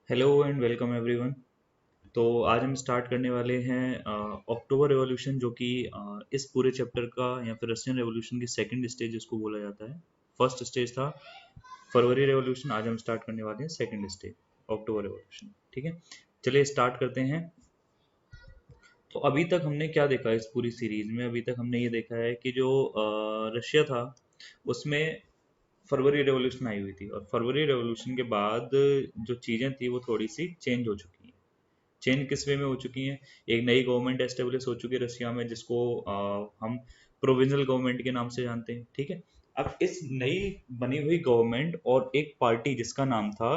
Hello and welcome everyone. तो आज हम स्टार्ट करने वाले हैं अक्टूबर रेवोल्यूशन, जो कि इस पूरे चैप्टर का या फिर रशियन रेवोल्यूशन की सेकंड स्टेज इसको बोला जाता है। फर्स्ट स्टेज था फरवरी रेवोल्यूशन, आज हम स्टार्ट करने वाले हैं सेकंड स्टेज अक्टूबर रेवोल्यूशन। ठीक है, चलिए स्टार्ट करते हैं। तो अभी तक हमने क्या देखा इस पूरी सीरीज में? अभी तक हमने ये देखा है कि जो रशिया था उसमें फरवरी रेवोल्यूशन आई हुई थी, और फरवरी रेवोल्यूशन के बाद जो चीज़ें थी वो थोड़ी सी चेंज हो चुकी हैं। चेंज किस वे में हो चुकी हैं? एक नई गवर्नमेंट एस्टेब्लिश हो चुकी है रशिया में, जिसको हम प्रोविजनल गवर्नमेंट के नाम से जानते हैं। ठीक है, अब इस नई बनी हुई गवर्नमेंट और एक पार्टी जिसका नाम था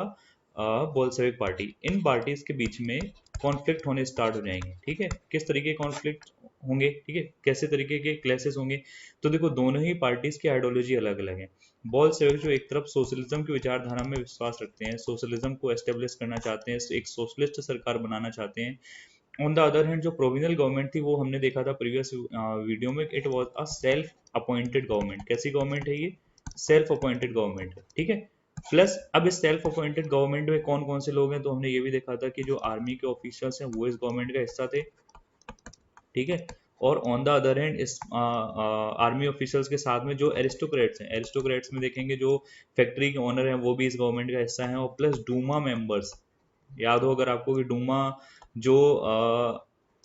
बोल्शेविक पार्टी, इन पार्टीज के बीच में कॉन्फ्लिक्ट होने स्टार्ट हो जाएंगे। ठीक है, किस तरीके के कॉन्फ्लिक्ट होंगे, ठीक है, कैसे तरीके के क्लैशेस होंगे? तो देखो, दोनों ही पार्टीज की आइडियोलॉजी अलग अलग है। बोल्शेविक जो एक तरफ सोशलिज्म की विचारधारा में विश्वास रखते हैं, सोशलिज्म को एस्टेब्लिश करना चाहते हैं, एक सोशलिस्ट सरकार बनाना चाहते हैं। ऑन द अदर हैंड जो प्रोविजनल गवर्नमेंट थी वो हमने देखा था प्रीवियस वीडियो में, it was a self appointed government. कैसी गवर्नमेंट है ये? सेल्फ अपॉइंटेड गवर्नमेंट है। ठीक है, प्लस अब इस सेल्फ अपॉइंटेड गवर्नमेंट में कौन कौन से लोग हैं, तो हमने ये भी देखा था कि जो आर्मी के ऑफिसर्स हैं वो इस गवर्नमेंट का हिस्सा थे। ठीक है, और ऑन द अदर हैंड इस आर्मी ऑफिसर्स के साथ में जो एरिस्टोक्रेट्स हैं, एरिस्टोक्रेट्स में देखेंगे जो फैक्ट्री के ओनर हैं वो भी इस गवर्नमेंट का हिस्सा हैं, और प्लस डूमा मेंबर्स। याद हो अगर आपको कि डूमा जो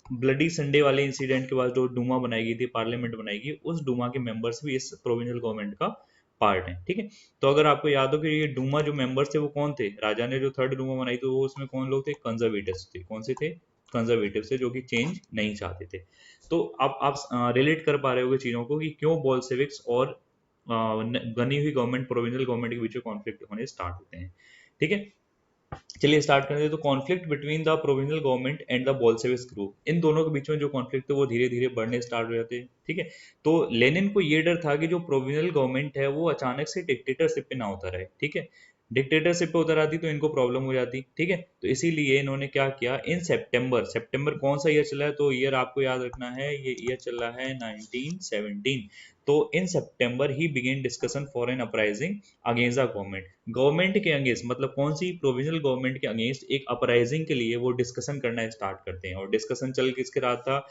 ब्लडी संडे वाले इंसिडेंट के बाद जो डूमा बनाई गई थी, पार्लियामेंट बनाई गई, उस डूमा के मेंबर्स भी इस प्रोविंशियल गवर्नमेंट का पार्ट है। ठीक है, तो अगर आपको याद हो कि ये डूमा जो मेंबर्स थे वो कौन थे, राजा ने जो थर्ड डूमा बनाई थी वो उसमें कौन लोग थे? कंजर्वेटिव्स थे। कौन से थे? कंजर्वेटिव थे, जो कि चेंज नहीं चाहते थे। तो अब आप रिलेट कर पा रहे होगे चीजों को कि क्यों बोल्शेविक्स और बनी हुई गवर्नमेंट, प्रोविंशियल गवर्नमेंट के बीच में कॉन्फ्लिक्ट होने स्टार्ट होते हैं। ठीक है, चलिए स्टार्ट करते हैं। तो conflict between the provincial government and the Bolsheviks group, इन दोनों के बीच में जो कॉन्फ्लिक्ट है वो धीरे धीरे बढ़ने स्टार्ट हो जाते हैं। ठीक है, तो लेनिन को ये डर था कि जो प्रोविंशियल गवर्नमेंट है वो अचानक से डिक्टेटरशिप पे ना उतर आए। ठीक है, डिक्टेटरशिप पे उतर आती तो इनको प्रॉब्लम हो जाती। ठीक है, तो इसीलिए इन्होंने क्या किया, इन सितंबर, सितंबर कौन सा ईयर चला है? तो ईयर आपको याद रखना है, ये ईयर चल रहा है 1917। तो in September he begin discussion for an uprising against the government. Government के अगेंस्ट मतलब कौन सी? प्रोविजनल गवर्नमेंट के अगेंस्ट एक अपराइजिंग के लिए वो डिस्कशन करना स्टार्ट करते हैं। और डिस्कशन चल किसके रहा था?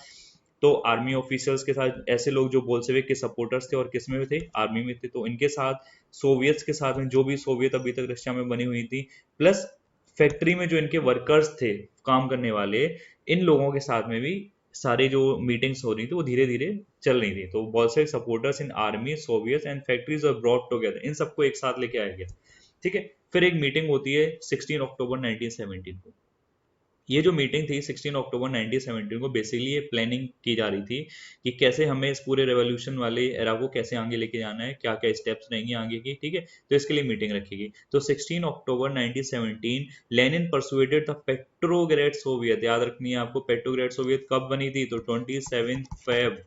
तो आर्मी ऑफिसर्स के साथ, ऐसे लोग जो बोल्शेविक के सपोर्टर्स थे और किस में थे? आर्मी में थे, तो इनके साथ, सोवियट्स के साथ में, जो भी सोवियत अभी तक रशिया में बनी हुई थी, प्लस फैक्ट्री में जो इनके वर्कर्स थे, काम करने वाले, इन लोगों के साथ में भी सारी जो मीटिंग्स हो रही थी वो धीरे धीरे चल रही थी। तो Bolshevik supporters in army, Soviet and factories are brought together, इन सबको एक साथ लेके आया गया। ठीक है, फिर एक मीटिंग होती है 16 अक्टूबर 1917 को। ये जो मीटिंग थी 16 अक्टूबर 1917 को, बेसिकली ये प्लानिंग की जा रही थी कि कैसे हमें इस पूरे रेवोल्यूशन वाले एरा को कैसे आगे लेके जाना है, क्या क्या स्टेप्स रहेंगे आगे की। ठीक है, तो इसके लिए मीटिंग रखी गई। तो 16 अक्टूबर 1917 लेनिन परसुएटेड द पेट्रोग्रेड सोवियत, याद रखनी है आपको, पेट्रोग्रेड सोवियत कब बनी थी? तो 27 फेब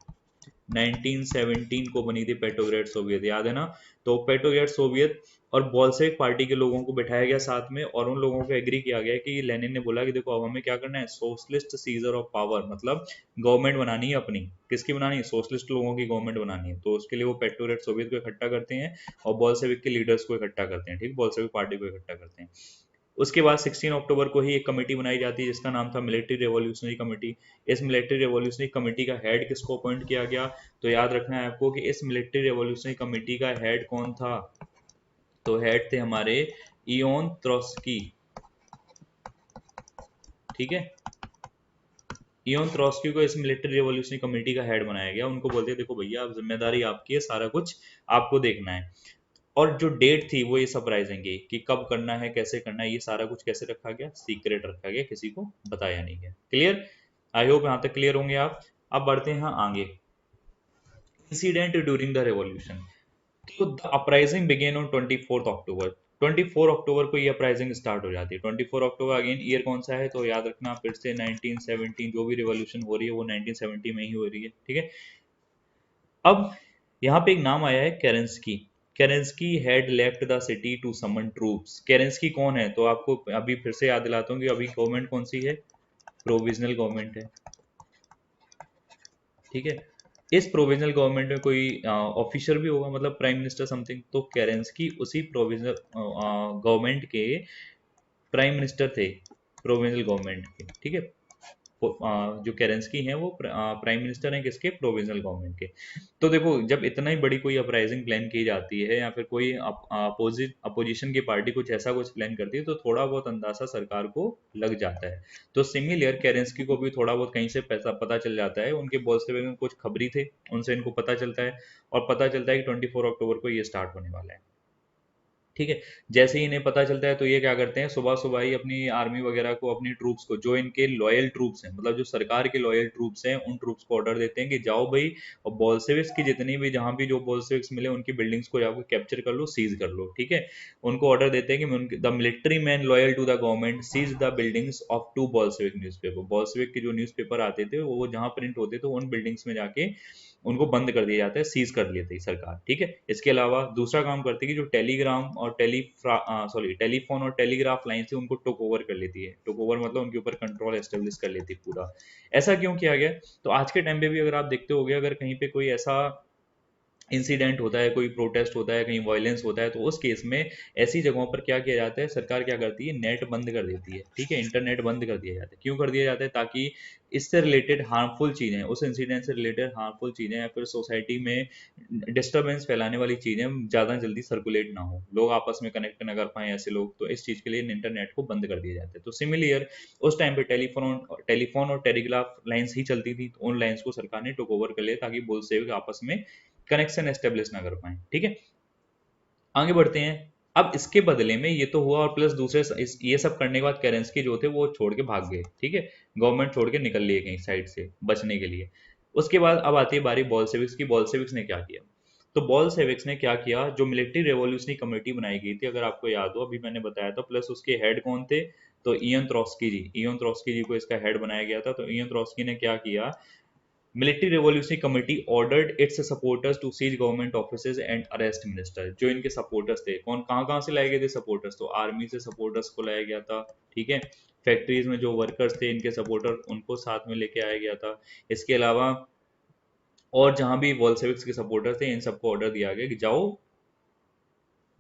1917 को बनी थी पेट्रोग्रेड सोवियत, याद है ना? तो पेट्रोग्रेड सोवियत और बोल्शेविक पार्टी के लोगों को बिठाया गया साथ में, और उन लोगों को एग्री किया गया कि लेनिन ने बोला कि देखो अब हमें क्या करना है, सोशलिस्ट सीजर ऑफ पावर, मतलब गवर्नमेंट बनानी है अपनी। किसकी बनानी है? सोशलिस्ट लोगों की गवर्नमेंट बनानी है। तो उसके लिए वो पेट्रोग्रेड सोवियत को इकट्ठा करते हैं और बोल्शेविक के लीडर्स को इकट्ठा करते हैं। ठीक, बोल्शेविक पार्टी को इकट्ठा करते हैं। उसके बाद 16 अक्टूबर को ही एक कमेटी बनाई जाती है जिसका नाम था मिलिट्री रेवोल्यूशनरी कमेटी। इस मिलिट्री रेवोल्यूशनरी कमेटी का हेड किसको अपॉइंट किया गया? तो याद रखना है आपको कि इस मिलिट्री रेवोल्यूशनरी कमेटी का हेड कौन था? तो हेड थे हमारे इयोन त्रोस्की। ठीक है, इयोन त्रोस्की को इस मिलिट्री रेवोल्यूशनरी कमेटी का हेड बनाया गया। उनको बोलते देखो भैया, अब जिम्मेदारी आपकी है, सारा कुछ आपको देखना है। और जो डेट थी वो ये सरप्राइजिंग गई कि कब करना है, कैसे करना है, ये सारा कुछ कैसे रखा गया? सीक्रेट रखा गया, किसी को बताया नहीं गया। क्लियर? आई होप यहाँ तक क्लियर होंगे आप। अब बढ़ते हैं आगे। Incident during the revolution. तो द अपराइजिंग बिगेन ऑन 24 अक्टूबर। 24 अक्टूबर को ये अपराइजिंग स्टार्ट हो जाती है। 24 अक्टूबर अगेन ईयर कौन सा है? तो याद रखना फिर से 1917, जो भी रिवॉल्यूशन हो रही है वो 1970 में ही हो रही है। ठीक है, अब यहाँ पे एक नाम आया है Kerensky. Kerensky had left the city to summon troops. Kerensky कौन है? तो आपको अभी फिर से याद दिलाता हूँ कि अभी गवर्नमेंट कौन सी है? प्रोविजनल गवर्नमेंट है। ठीक है, इस प्रोविजनल गवर्नमेंट में कोई ऑफिसर भी होगा, मतलब प्राइम मिनिस्टर समथिंग। तो केरेंस्की उसी प्रोविजनल गवर्नमेंट के प्राइम मिनिस्टर थे प्रोविंशियल गवर्नमेंट के, ठीक है। जो केरेंस्की हैं वो प्राइम मिनिस्टर हैं किसके, प्रोविंशियल गवर्नमेंट के। तो देखो जब इतना ही बड़ी कोई अपराइजिंग प्लान की जाती है या फिर कोई अपोजिशन की पार्टी कुछ ऐसा कुछ प्लान करती है तो थोड़ा बहुत अंदाजा सरकार को लग जाता है। तो सिमिलर केरेंस्की को भी थोड़ा बहुत कहीं से पैसा पता चल जाता है, उनके बोल्शेविक में कुछ खबरी थे, उनसे इनको पता चलता है और पता चलता है कि 24 अक्टूबर को ये स्टार्ट होने वाला है, ठीक है। जैसे ही इन्हें पता चलता है तो ये क्या करते हैं, सुबह सुबह ही अपनी आर्मी वगैरह को, अपनी ट्रूप्स को, जो इनके लॉयल ट्रूप्स हैं, मतलब जो सरकार के लॉयल ट्रूप्स हैं, उन ट्रूप्स को ऑर्डर देते हैं कि जाओ भाई और बोल्शेविक्स की जितनी भी, जहां भी जो बोल्शेविक्स मिले उनकी बिल्डिंग्स को जाकर कैप्चर कर लो, सीज कर लो, ठीक है। उनको ऑर्डर देते हैं कि the military man loyal to the government seize the buildings of 2 Bolshevik newspaper. Bolshevik के जो न्यूज़पेपर आते थे वो जहां प्रिंट होते थे उन बिल्डिंग्स में जाके उनको बंद कर दिया जाता है, सीज कर लेती है सरकार, ठीक है। इसके अलावा दूसरा काम करती है कि जो टेलीग्राम और टेलीफोन और टेलीग्राफ लाइन थी उनको टोक ओवर कर लेती है। टोक ओवर मतलब उनके ऊपर कंट्रोल एस्टेब्लिश कर लेती है पूरा। ऐसा क्यों किया गया? तो आज के टाइम पे भी अगर आप देखते होगे, अगर कहीं पे कोई ऐसा इंसिडेंट होता है, कोई प्रोटेस्ट होता है, कहीं वायलेंस होता है, तो उस केस में ऐसी जगहों पर क्या किया जाता है, सरकार क्या करती है, नेट बंद कर देती है, ठीक है, इंटरनेट बंद कर दिया जाता है। क्यों कर दिया जाता है? ताकि इससे रिलेटेड हार्मफुल चीज़ें, उस इंसिडेंट से रिलेटेड हार्मफुल चीज़ें या फिर सोसाइटी में डिस्टर्बेंस फैलाने वाली चीज़ें ज़्यादा जल्दी सर्कुलेट ना हो, लोग आपस में कनेक्ट ना कर पाएँ ऐसे लोग, तो इस चीज़ के लिए इंटरनेट को बंद कर दिया जाता है। तो सिमिलर उस टाइम पे टेलीफोन और टेलीग्राफ लाइन्स ही चलती थी, तो उन लाइन्स को सरकार ने टोक ओवर कर लिया ताकि बोल्शेविक आपस में कनेक्शन एस्टेब्लिश ना कर पाए, ठीक है। आगे बढ़ते हैं। अब इसके बदले में ये तो हुआ और प्लस दूसरे ये सब करने के बाद केरेंस्की जो थे वो छोड़ के भाग गए, ठीक है, गवर्नमेंट छोड़ के निकल लिए कहीं साइड से बचने के लिए। उसके बाद अब आती है बारी बॉल्शेविक्स की। बॉल्शेविक्स ने क्या किया? तो बॉल्शेविक्स ने क्या किया, जो मिलिट्री रेवोल्यूशनरी कमेटी बनाई गई थी, अगर आपको याद हो, अभी मैंने बताया था, प्लस उसके हेड कौन थे, तो इयन त्रोस्की जी, इयन त्रोस्की जी को इसका हेड बनाया गया था। तो इयन त्रोस्की ने क्या किया, military revolutionary committee ordered its supporters to seize government offices and arrest minister. जो इनके सपोर्टर्स थे, कौन कहाँ कहाँ से लाए गए थे सपोर्टर्स, तो आर्मी से सपोर्टर्स को लाया गया था, ठीक है। फैक्ट्रीज में जो वर्कर्स थे इनके सपोर्टर, उनको साथ में लेके आया गया था। इसके अलावा और जहां भी बोल्शेविक्स के सपोर्टर थे, इन सबको ऑर्डर दिया गया कि जाओ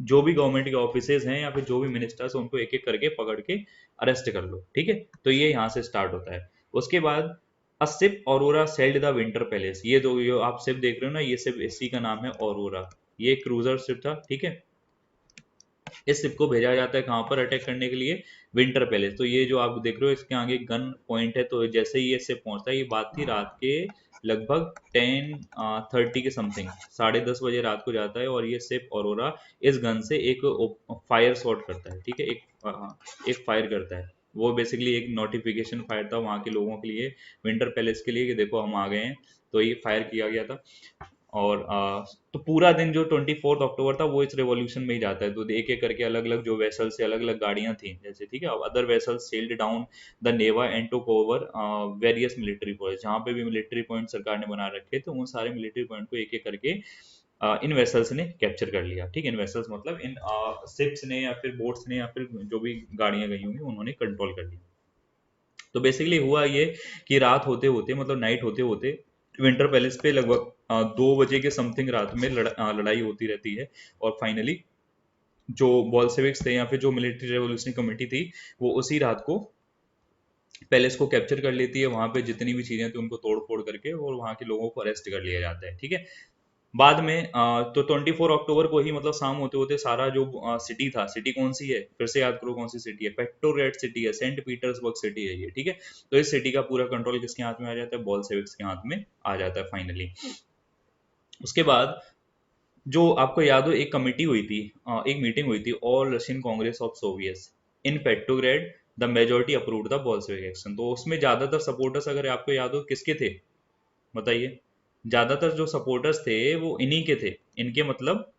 जो भी गवर्नमेंट के ऑफिसेज हैं या फिर जो भी मिनिस्टर्स उनको एक एक करके पकड़ के अरेस्ट कर लो, ठीक है। तो ये यहाँ से स्टार्ट होता है। उसके बाद a ship aurora sailed the winter palace. ये जो आप शिप देख रहे हो ना, ये शिप, इसी का नाम है ऑरोरा। ये क्रूजर शिप था, ठीक है। इस शिप को भेजा जाता है कहाँ पर अटैक करने के लिए, विंटर पैलेस। तो ये जो आप देख रहे हो इसके आगे गन पॉइंट है। तो जैसे ही ये शिप पहुंचता है, ये बात थी रात के लगभग 10:30 के समथिंग, 10:30 बजे रात को जाता है और ये शिप ऑरोरा इस गन से एक फायर शॉट करता है, ठीक है, एक फायर करता है। वो बेसिकली एक नोटिफिकेशन फायर था वहाँ के लोगों के लिए, विंटर पैलेस के लिए, कि देखो हम आ गए हैं। तो ये फायर किया गया था। और तो पूरा दिन जो 24 अक्टूबर था वो इस रेवोल्यूशन में ही जाता है। तो एक एक करके अलग अलग जो वेसल से अलग अलग गाड़ियां थी जैसे, ठीक है, other vessels sailed down the Neva and took over various military points. जहाँ पे भी मिलिट्री पॉइंट सरकार ने बना रखे थे उन सारे मिलिट्री पॉइंट को एक एक करके इन वेसल्स ने कैप्चर कर लिया, ठीक है। इन वेसल्स मतलब इन शिप्स ने या फिर बोट्स ने या फिर जो भी गाड़ियां गई होंगी उन्होंने कंट्रोल कर लिया। तो बेसिकली हुआ ये कि रात होते होते, मतलब नाइट होते होते, विंटर पैलेस पे लगभग 2 बजे के समथिंग रात में लड़ाई होती रहती है। और फाइनली जो बॉल्शेविक्स थे या फिर जो मिलिट्री रेवोल्यूशनरी कमेटी थी, वो उसी रात को पैलेस को कैप्चर कर लेती है। वहां पे जितनी भी चीजें थी उनको तोड़ फोड़ करके और वहां के लोगों को अरेस्ट कर लिया जाता है, ठीक है। बाद में तो 24 अक्टूबर को ही, मतलब शाम होते होते, सारा जो सिटी था, सिटी कौन सी है, फिर से याद करो कौन सी सिटी है, पेट्रोग्रेड सिटी है, सेंट पीटर्सबर्ग सिटी है ये, ठीक है। तो इस सिटी का पूरा कंट्रोल किसके हाथ में आ जाता है, बॉल्शेविक्स के हाथ में आ जाता है फाइनली। उसके बाद जो आपको याद हो, एक कमिटी हुई थी, एक मीटिंग हुई थी, all Russian congress of Soviet in Petrograd, the majority approved the Bolshevik action. तो उसमें ज्यादातर सपोर्टर्स, अगर आपको याद हो, किसके थे बताइए? ज्यादातर जो सपोर्टर्स थे वो इन्हीं के थे, इनके मतलब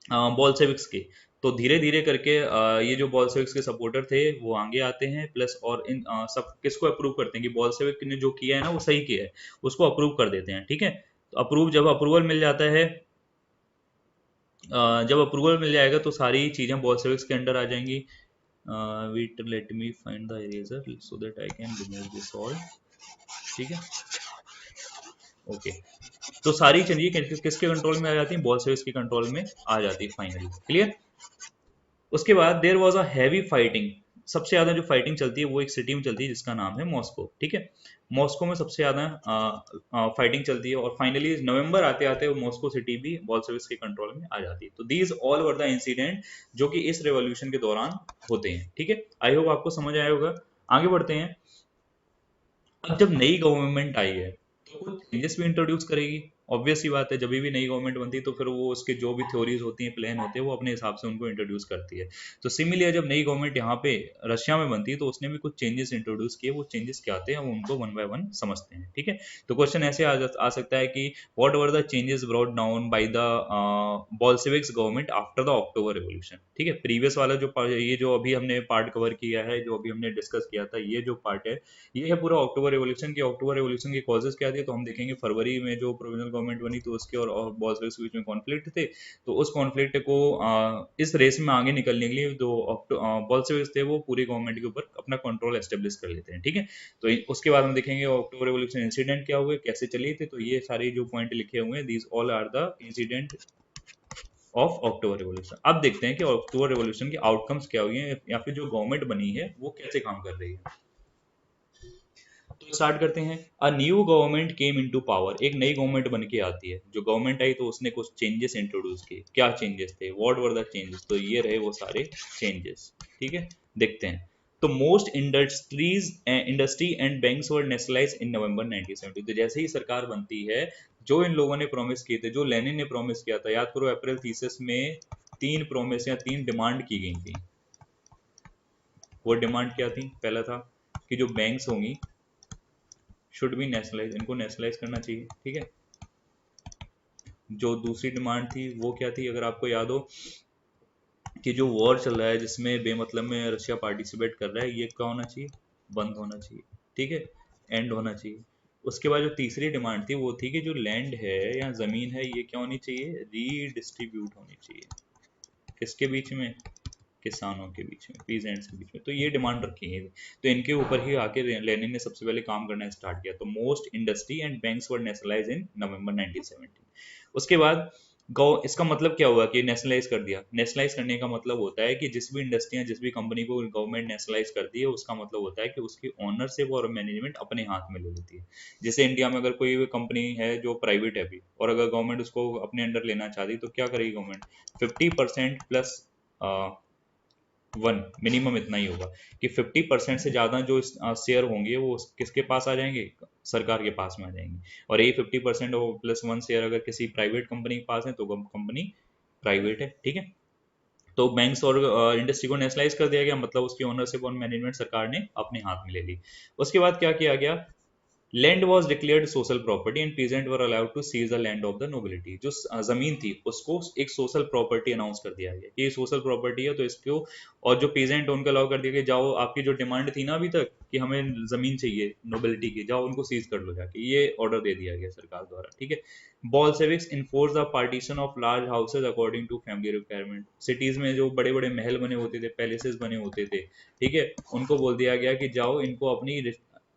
बॉल्शेविक्स के। तो धीरे धीरे करके ये जो बॉल्शेविक्स के सपोर्टर थे वो आगे आते हैं, प्लस और इन सब किसको अप्रूव करते हैं कि बॉल्शेविक ने जो किया है ना वो सही किया है, उसको अप्रूव कर देते हैं, ठीक है। तो जब अप्रूवल मिल जाता है, जब अप्रूवल मिल जाएगा तो सारी चीजें बॉल्शेविक्स के अंडर आ जाएंगी। Wait, let me find the eraser so that I can remove this all, ठीक है, ओके। तो सारी चीजें किसके कंट्रोल में आ जाती है, बॉल्शेविक्स के कंट्रोल में आ जाती है फाइनली, क्लियर। उसके बाद there was a heavy fighting, सबसे ज्यादा जो फाइटिंग चलती है वो एक सिटी में चलती है जिसका नाम है मॉस्को, ठीक है। मॉस्को में सबसे ज्यादा फाइटिंग चलती है और फाइनली नवंबर आते आते वो मॉस्को सिटी भी बोल्शेविक्स के कंट्रोल में आ जाती है। तो these all were the incident जो कि इस रेवोल्यूशन के दौरान होते हैं, ठीक है। आई होप आपको समझ आया होगा। आगे बढ़ते हैं। अब जब नई गवर्नमेंट आई है तो कुछ चेंजेस भी इंट्रोड्यूस करेगी, ऑब्वियस ही बात है। जब भी नई गवर्नमेंट बनती है तो फिर वो उसके जो भी थ्योरीज होती हैं, प्लान होते हैं, वो अपने हिसाब से उनको इंट्रोड्यूस करती है। तो सिमिलर जब नई गवर्नमेंट यहाँ पे रशिया में बनती है तो उसने भी कुछ चेंजेस इंट्रोड्यूस किए। वो चेंजेस क्या आते हैं हम उनको वन बाय वन समझते हैं, ठीक है। तो क्वेश्चन ऐसे आ सकता है कि what were the changes brought down by the Bolsheviks government after the October revolution, ठीक है। प्रीवियस वाला जो ये जो अभी हमने पार्ट कवर किया है, जो अभी हमने डिस्कस किया था, ये जो पार्ट है ये है पूरा अक्टूबर रिवॉल्यूशन की। अक्टूबर रिवॉल्यूशन के कॉजेस क्या थे तो हम देखेंगे। फरवरी में जो प्रोविजनल गवर्नमेंट बनी तो उसके और बॉल्शेविक्स के बीच में कॉन्फ्लिक्ट थे। तो उस कॉन्फ्लिक्ट को इस रेस में आगे निकलने के लिए जो बॉल्शेविक्स थे वो पूरी गवर्नमेंट के ऊपर अपना कंट्रोल एस्टेब्लिश कर लेते हैं, ठीक है। तो उसके बाद हम देखेंगे अक्टूबर रिवॉल्यूशन इंसिडेंट क्या हुए, कैसे चली थी। तो ये सारे जो पॉइंट लिखे हुए हैं, these all are the incident of October revolution. अब देखते हैं कि अक्टूबर रिवॉल्यूशन के आउटकम्स क्या हुए हैं या फिर जो गवर्नमेंट बनी है वो कैसे काम कर रही है। तो स्टार्ट करते हैं। A new government came into power, एक नई गवर्नमेंट बन के आती है। जो गवर्नमेंट आई तो उसने कुछ चेंजेस इंट्रोड्यूस किए। क्या चेंजेस थे, व्हाट वर द चेंजेस, तो ये रहे वो सारे चेंजेस, ठीक है। देखते हैं। तो most industry and banks were nationalise in November 1970। तो जैसे ही सरकार बनती है, जो इन लोगों ने प्रॉमिस किए थे, जो लेनिन ने प्रॉमिस किया था, याद करो अप्रैल थीसिस में तीन प्रॉमिस या तीन डिमांड की गई थी। वो डिमांड क्या थी, पहला था कि जो बैंक्स होंगी शुड बी नेशनलाइज, इनको नेशनलाइज करना चाहिए, ठीक है। जो दूसरी डिमांड थी वो क्या थी, अगर आपको याद हो कि जो वॉर चल रहा है जिसमें बेमतलब में रशिया पार्टिसिपेट कर रहा है, ये क्या होना चाहिए, बंद होना चाहिए, ठीक है, एंड होना चाहिए। उसके बाद जो तीसरी डिमांड थी वो थी कि जो लैंड है या जमीन है ये क्या होनी चाहिए, रीडिस्ट्रीब्यूट होनी चाहिए। किसके बीच में, किसानों के बीच में, पीजेंट्स के बीच में। तो ये डिमांड रखी है। तो इनके ऊपर ही आके लेनिन ने सबसे पहले काम करना स्टार्ट किया। तो most industry and banks were nationalise in November 1970। उसके बाद गौ इसका मतलब क्या हुआ कि नेशनलाइज कर दिया। नेशनलाइज करने का मतलब होता है कि जिस भी इंडस्ट्री जिस भी कंपनी को गवर्नमेंट नेशनलाइज करती है उसका मतलब होता है कि उसकी ओनरशिप और मैनेजमेंट अपने हाथ में ले लेती है। जैसे इंडिया में अगर कोई कंपनी है जो प्राइवेट है अभी, और अगर गवर्नमेंट उसको अपने अंडर लेना चाहती तो क्या करेगी गवर्नमेंट, 50% प्लस वन, मिनिमम इतना ही होगा कि 50% से ज़्यादा जो शेयर होंगे वो किसके पास आ जाएंगे, सरकार के पास में आ जाएंगे। और यही 50% प्लस वन शेयर अगर किसी प्राइवेट कंपनी के पास है तो कंपनी प्राइवेट है, ठीक है। तो बैंक्स और इंडस्ट्री को नेशनलाइज कर दिया गया, मतलब उसकी ओनरशिप और मैनेजमेंट सरकार ने अपने हाथ में ले ली। उसके बाद क्या किया गया, land was declared social property and peasant were allowed to seize the land of the nobility. जो जमीन थी उसको एक सोशल प्रॉपर्टी अनाउंस कर दिया गया कि ये सोशल प्रॉपर्टी है, तो इसको, और जो पीजेंट उनको अलाउ कर दिया कि जाओ आपकी जो डिमांड थी ना अभी तक कि हमें जमीन चाहिए नोबिलिटी की, जाओ उनको सीज कर लो जाके, ये ऑर्डर दे दिया गया सरकार द्वारा, ठीक है। Bolsheviks enforce the partition of large houses according to family requirement. Cities में जो बड़े बड़े महल बने होते थे, पैलेसेस बने होते थे, ठीक है, उनको बोल दिया गया कि जाओ इनको अपनी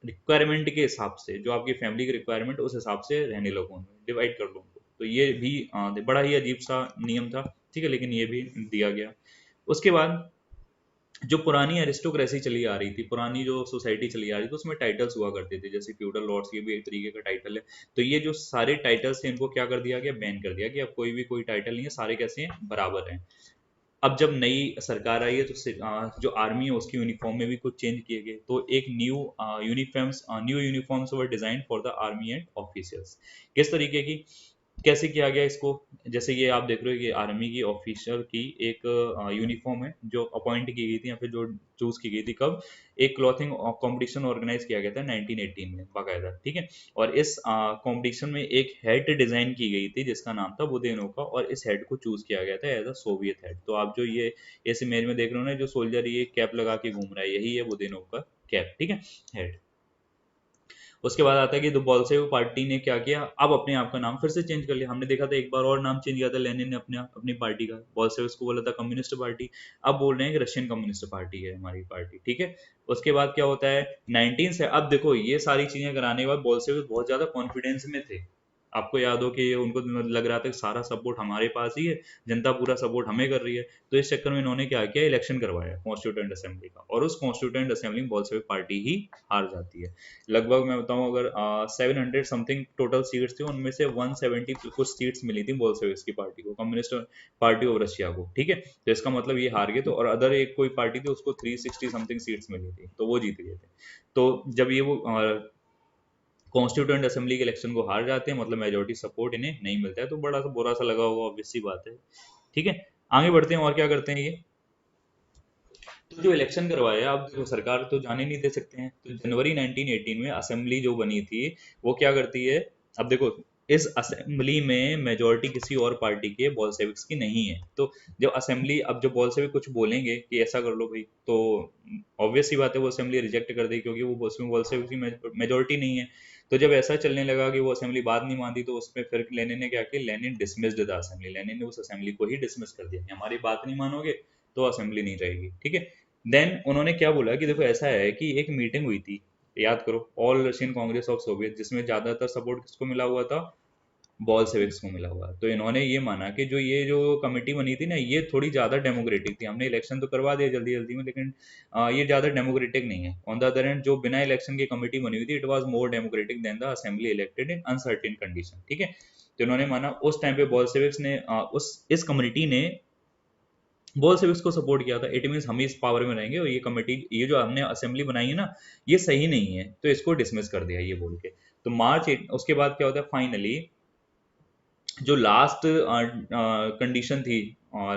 रिक्वायरमेंट के हिसाब से, जो आपकी फैमिली की रिक्वायरमेंट उस हिसाब से रहने लगो, उनमें डिवाइड कर लो उनको। तो ये भी बड़ा ही अजीब सा नियम था, ठीक है, लेकिन ये भी दिया गया। उसके बाद जो पुरानी एरिस्टोक्रेसी चली आ रही थी, पुरानी जो सोसाइटी चली आ रही थी, उसमें टाइटल्स हुआ करते थे, जैसे फ्यूडल लॉर्ड्स, ये भी एक तरीके का टाइटल है। तो ये जो सारे टाइटल्स थे इनको क्या कर दिया गया, बैन कर दिया कि अब कोई भी कोई टाइटल नहीं है, सारे कैसे हैं, बराबर हैं। अब जब नई सरकार आई है तो जो आर्मी है उसकी यूनिफॉर्म में भी कुछ चेंज किए गए। तो एक new uniforms were design for the army and officers. किस तरीके की, कैसे किया गया इसको, जैसे ये आप देख रहे हो कि आर्मी की ऑफिसर की एक यूनिफॉर्म है जो अपॉइंट की गई थी या फिर जो चूज की गई थी, कब, एक क्लॉथिंग कंपटीशन ऑर्गेनाइज किया गया था 1918 में बाकायदा, ठीक है। और इस कंपटीशन में एक हेड डिजाइन की गई थी जिसका नाम था बुदेनो का, और इस हेड को चूज किया गया था एज अ सोवियत हेड। तो आप जो ये इस इमेज में देख रहे हो ना, जो सोल्जर ये कैप लगा के घूम रहा है, यही है बुदेनो का कैप, ठीक है, हेड। उसके बाद आता है कि बोल्शेविक पार्टी ने क्या किया, अब अपने आप का नाम फिर से चेंज कर लिया। हमने देखा था एक बार और नाम चेंज किया था लेनिन ने अपने अपनी पार्टी का, बोल्शेविक्स को बोला था कम्युनिस्ट पार्टी, अब बोल रहे हैं कि रशियन कम्युनिस्ट पार्टी है हमारी पार्टी, ठीक है। उसके बाद क्या होता है 19 से, अब देखो ये सारी चीजें कराने के बाद बोल्शेविक बहुत ज्यादा कॉन्फिडेंस में थे। आपको याद हो कि उनको लग रहा था कि सारा सपोर्ट हमारे पास ही है, जनता पूरा सपोर्ट हमें कर रही है, तो इस चक्कर में इन्होंने क्या किया, इलेक्शन करवाया कॉन्स्टिट्यूएंट असेंबली का, और उस कॉन्स्टिट्यूएंट असेंबली में बोल्शेविक पार्टी ही हार जाती है। लगभग मैं बताऊं, अगर 700 समथिंग टोटल सीट्स थी, उनमें से 170 कुछ सीट्स मिली थी बोल्शेविक्स की पार्टी को, कम्युनिस्ट पार्टी ऑफ रशिया को, ठीक है। तो इसका मतलब ये हार गए, तो और अदर एक कोई पार्टी थी उसको 360 समथिंग सीट्स मिली थी, तो वो जीत गए थे। तो जब ये वो कॉन्स्टिट्यूएंट असेंबली के इलेक्शन को हार जाते हैं, मतलब मेजोरिटी सपोर्ट इन्हें नहीं मिलता है, तो बड़ा सा बुरा सा लगा होगा, ऑब्वियस सी बात है, ठीक है। आगे बढ़ते हैं, और क्या करते हैं ये, तो जो इलेक्शन करवाया, अब देखो सरकार तो जाने नहीं दे सकते हैं, तो जनवरी 1918 में असेंबली जो बनी थी, वो क्या करती है, अब देखो इस असेंबली में मेजोरिटी किसी और पार्टी के, बोल्शेविक्स की नहीं है, तो जब असेंबली, अब जब बोल्शेविक कुछ बोलेंगे कि ऐसा कर लो भाई, तो ऑब्वियस सी बात है वो असेंबली रिजेक्ट कर देगी, क्योंकि वो उसमें बोल्शेविक की मेजोरिटी नहीं है। तो जब ऐसा चलने लगा कि वो असेंबली बात नहीं मानती, तो उसमें फिर लेनिन ने क्या किया, Lenin dismissed the assembly, Lenin ने उस असेंबली को ही डिसमिस कर दिया कि हमारी बात नहीं मानोगे तो असेंबली नहीं रहेगी, ठीक है। देन उन्होंने क्या बोला कि देखो ऐसा है कि एक मीटिंग हुई थी, याद करो, all Russian congress of Soviet, जिसमें ज्यादातर सपोर्ट किसको मिला हुआ था, बॉल्शेविक्स को मिला हुआ है। तो इन्होंने ये माना कि जो ये जो कमेटी बनी थी ना, ये थोड़ी ज्यादा डेमोक्रेटिक थी, हमने इलेक्शन तो करवा दिया जल्दी जल्दी में, लेकिन ये ज्यादा डेमोक्रेटिक नहीं है। ऑन द अदर हैंड जो बिना इलेक्शन की कमेटी बनी हुई थी, it was more democratic than the assembly elected in uncertain condition, ठीक है। तो इन्होंने माना उस टाइम पे बॉल्शेविक्स ने उस इस कमेटी ने बोल्शेविक्स को सपोर्ट किया था, इट मीन्स हम ही इस पावर में रहेंगे, और ये कमेटी, ये जो हमने असेंबली बनाई है ना, ये सही नहीं है, तो इसको डिसमिस कर दिया ये बोल के। तो उसके बाद क्या होता है, फाइनली जो लास्ट कंडीशन थी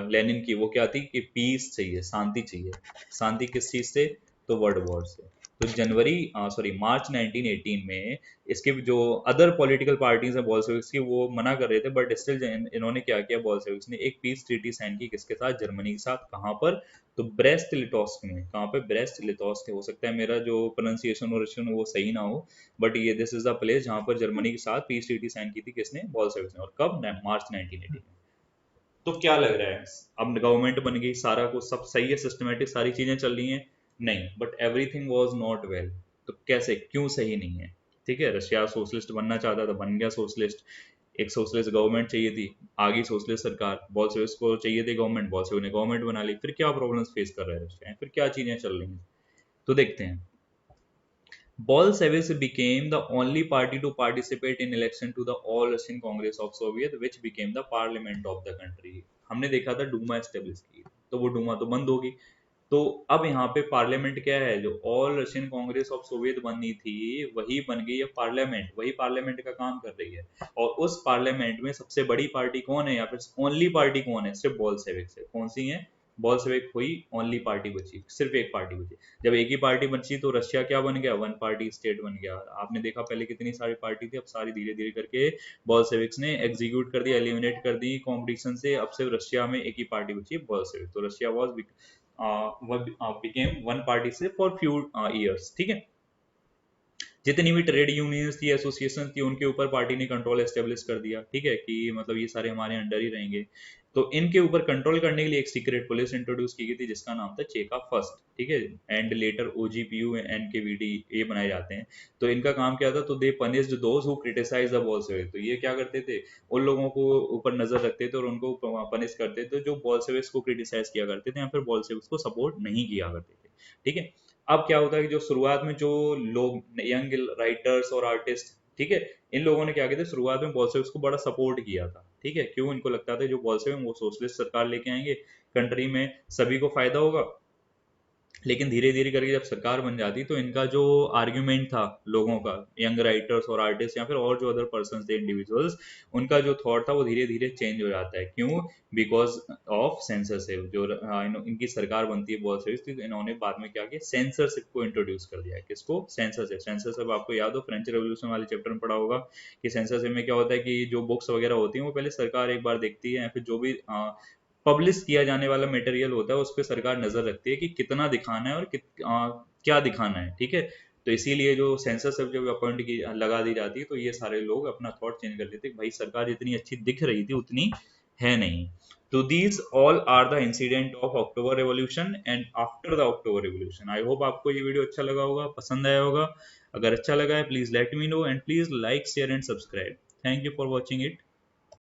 लेनिन की, वो क्या थी कि पीस चाहिए, शांति चाहिए। शांति किस चीज से, तो वर्ल्ड वॉर से। तो जनवरी सॉरी मार्च 1918 में इसके जो अदर पॉलिटिकल पार्टीज हैं बोल्शेविक्स की, वो मना कर रहे थे, बट स्टिल इन्होंने क्या किया, बोल्शेविक्स ने एक पीस ट्रीटी साइन की, किसके साथ, जर्मनी के साथ। कहाँ पर, तो ब्रेस्ट लिटोस्क में। कहाँ पे, ब्रेस्ट लिटोस्क, हो सकता है मेरा जो प्रोनाउंसिएशन और रशियन वो सही ना हो, बट ये दिस इज द प्लेस जहां पर जर्मनी के साथ पीस ट्रीटी साइन की थी, किसने, बॉल्शेविक्स ने, और कब, मार्च 1918 में। तो क्या लग रहा है, अब गवर्नमेंट बन गई, सारा कुछ सब सही है, सिस्टमेटिक सारी चीजें चल रही हैं, नहीं, but everything was not well. तो कैसे, क्यों सही नहीं है, ठीक है। रशिया सोशलिस्ट बनना चाहता था, बन गया सोशलिस्ट, एक सोशलिस्ट गवर्नमेंट चाहिए थी, आगे सोशलिस्ट सरकार, बॉल्शेविक्स को चाहिए थी गवर्नमेंट, बॉल्शेविक ने गवर्नमेंट बना ली, फिर क्या प्रॉब्लम्स फेस कर रहा है रशिया, फिर क्या चीजें चल रही हैं, तो देखते हैं। Bolsheviks became the only party to participate in election to the All Russian Congress of Soviet, which became the parliament of the country. हमने देखा था डूमा एस्टेब्लिश की, तो वो डूमा तो बंद होगी, तो अब यहाँ पे पार्लियामेंट क्या है, जो all Russian congress of Soviet बननी थी, वही बन गई है पार्लियामेंट, वही पार्लियामेंट का काम कर रही है। और उस पार्लियामेंट में सबसे बड़ी पार्टी कौन है, या फिर ओनली पार्टी कौन है, सिर्फ बॉल्शेविक है। कौन सी है, बॉल्शेविक हुई, ओनली पार्टी बची, सिर्फ एक पार्टी बची। जब एक ही पार्टी बची तो रशिया क्या बन गया, वन पार्टी स्टेट बन गया। आपने देखा पहले कितनी सारी पार्टी थी, अब सारी धीरे धीरे करके बॉल्शेविक्स ने एग्जीक्यूट कर दिया, एलिमिनेट कर दी कॉम्पिटिशन से, अब सिर्फ रशिया में एक ही पार्टी बची है, बॉल्शेविक। तो Russia was became one party से फॉर फ्यू ईयर्स, ठीक है। जितनी भी ट्रेड यूनियंस थी, एसोसिएशन थी, उनके ऊपर पार्टी ने कंट्रोल एस्टेब्लिश कर दिया, ठीक है, कि मतलब ये सारे हमारे अंडर ही रहेंगे। तो इनके ऊपर कंट्रोल करने के लिए एक सीक्रेट पुलिस इंट्रोड्यूस की गई थी, जिसका नाम था चेका फर्स्ट, ठीक है, एंड लेटर ओजीपीयू एनकेवीडी, ये बनाए जाते हैं। तो इनका काम क्या था, तो they punished those who criticise the Bolshevik. तो ये क्या करते थे, उन लोगों को ऊपर नजर रखते थे और उनको पनिश करते थे जो बॉल्शेविक्स को क्रिटिसाइज किया करते थे, या फिर बॉल्शेविक्स को सपोर्ट नहीं किया करते थे, ठीक है। अब क्या होता है कि जो शुरुआत में जो लोग यंग राइटर्स और आर्टिस्ट, ठीक है, इन लोगों ने क्या किया था, शुरुआत में बॉल्शेविक्स को बड़ा सपोर्ट किया था, ठीक है। क्यों, इनको लगता था जो बॉल्शेविक वो सोशलिस्ट सरकार लेके आएंगे, कंट्री में सभी को फायदा होगा। लेकिन धीरे धीरे करके जब सरकार बन जाती, तो इनका जो आर्ग्यूमेंट था लोगों का, यंग राइटर्स और आर्टिस्ट या फिर और जो अदर पर्सन थे, इंडिविजुअल्स, उनका जो थॉट था वो धीरे धीरे चेंज हो जाता है। क्यों, बिकॉज ऑफ सेंसरशिप। जो इनकी सरकार बनती है बॉल्शेविक्स, तो इन्होंने बाद में क्या किया, सेंसरशिप को इंट्रोड्यूस कर दिया है। किसको, सेंसरशिप। सेंसरशिप आपको याद हो, फ्रेंच रेवोल्यूशन वाले चैप्टर में पढ़ा होगा कि सेंसरशिप में क्या होता है कि जो बुक्स वगैरह होती है वो पहले सरकार एक बार देखती है, या फिर जो भी पब्लिश किया जाने वाला मटेरियल होता है उस पर सरकार नजर रखती है कि कितना दिखाना है और क्या दिखाना है, ठीक है। तो इसीलिए जो सेंसरशिप जब अपॉइंट की लगा दी जाती है, तो ये सारे लोग अपना थॉट चेंज कर देते हैं, भाई सरकार जितनी अच्छी दिख रही थी उतनी है नहीं। तो these all are the incident of October revolution and after the October revolution. I hope आपको ये वीडियो अच्छा लगा होगा, पसंद आया होगा। अगर अच्छा लगा है please let me know, and please like share and subscribe. Thank you for watching it.